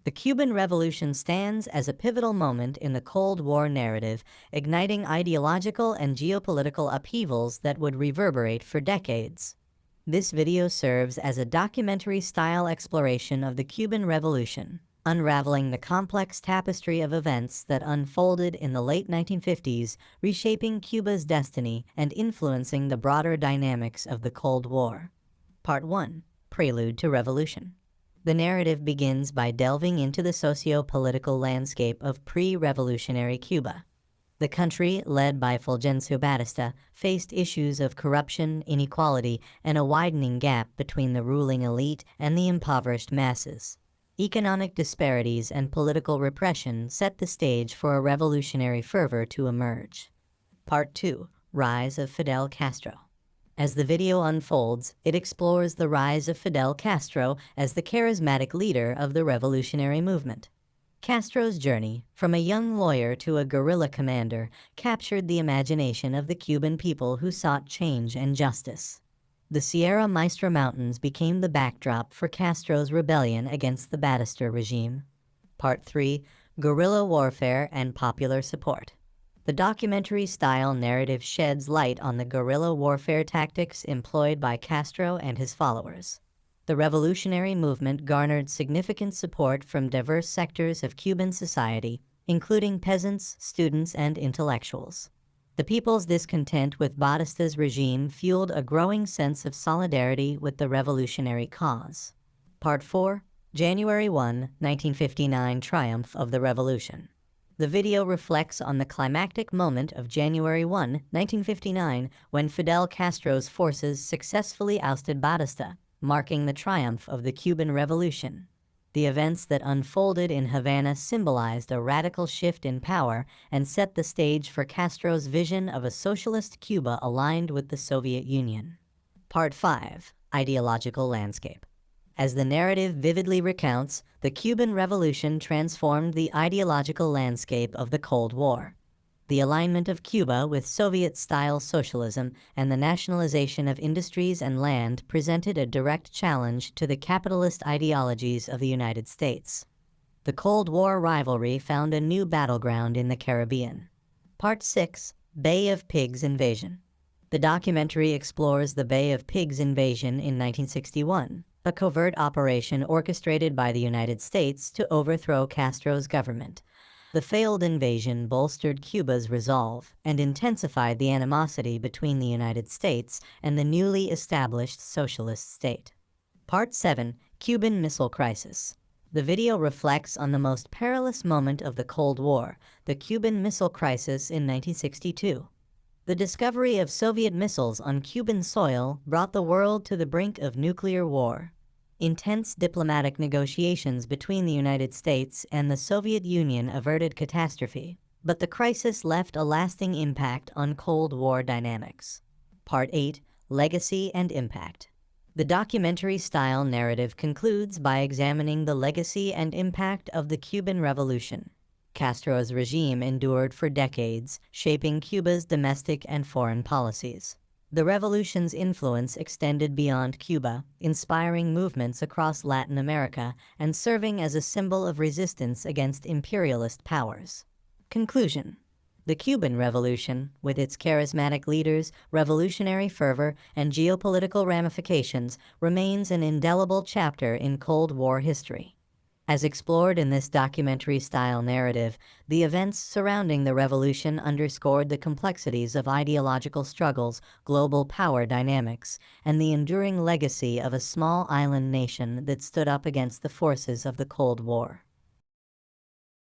The Cuban Revolution stands as a pivotal moment in the Cold War narrative, igniting ideological and geopolitical upheavals that would reverberate for decades. This video serves as a documentary-style exploration of the Cuban Revolution, unraveling the complex tapestry of events that unfolded in the late 1950s, reshaping Cuba's destiny and influencing the broader dynamics of the Cold War. Part 1. Prelude to Revolution. The narrative begins by delving into the socio-political landscape of pre-revolutionary Cuba. The country, led by Fulgencio Batista, faced issues of corruption, inequality, and a widening gap between the ruling elite and the impoverished masses. Economic disparities and political repression set the stage for a revolutionary fervor to emerge. Part 2. Rise of Fidel Castro. As the video unfolds, it explores the rise of Fidel Castro as the charismatic leader of the revolutionary movement. Castro's journey, from a young lawyer to a guerrilla commander, captured the imagination of the Cuban people who sought change and justice. The Sierra Maestra Mountains became the backdrop for Castro's rebellion against the Batista regime. Part 3. Guerrilla Warfare and Popular Support. The documentary-style narrative sheds light on the guerrilla warfare tactics employed by Castro and his followers. The revolutionary movement garnered significant support from diverse sectors of Cuban society, including peasants, students, and intellectuals. The people's discontent with Batista's regime fueled a growing sense of solidarity with the revolutionary cause. Part 4. January 1, 1959 Triumph of the Revolution. The video reflects on the climactic moment of January 1, 1959, when Fidel Castro's forces successfully ousted Batista, marking the triumph of the Cuban Revolution. The events that unfolded in Havana symbolized a radical shift in power and set the stage for Castro's vision of a socialist Cuba aligned with the Soviet Union. Part 5. Ideological Landscape. As the narrative vividly recounts, the Cuban Revolution transformed the ideological landscape of the Cold War. The alignment of Cuba with Soviet-style socialism and the nationalization of industries and land presented a direct challenge to the capitalist ideologies of the United States. The Cold War rivalry found a new battleground in the Caribbean. Part 6. Bay of Pigs Invasion. The documentary explores the Bay of Pigs invasion in 1961, a covert operation orchestrated by the United States to overthrow Castro's government. The failed invasion bolstered Cuba's resolve and intensified the animosity between the United States and the newly established socialist state. Part 7. Cuban Missile Crisis. The video reflects on the most perilous moment of the Cold War, the Cuban Missile Crisis in 1962. The discovery of Soviet missiles on Cuban soil brought the world to the brink of nuclear war. Intense diplomatic negotiations between the United States and the Soviet Union averted catastrophe, but the crisis left a lasting impact on Cold War dynamics. Part 8. Legacy and Impact. The documentary-style narrative concludes by examining the legacy and impact of the Cuban Revolution. Castro's regime endured for decades, shaping Cuba's domestic and foreign policies. The revolution's influence extended beyond Cuba, inspiring movements across Latin America and serving as a symbol of resistance against imperialist powers. Conclusion. The Cuban Revolution, with its charismatic leaders, revolutionary fervor, and geopolitical ramifications, remains an indelible chapter in Cold War history. As explored in this documentary-style narrative, the events surrounding the revolution underscored the complexities of ideological struggles, global power dynamics, and the enduring legacy of a small island nation that stood up against the forces of the Cold War.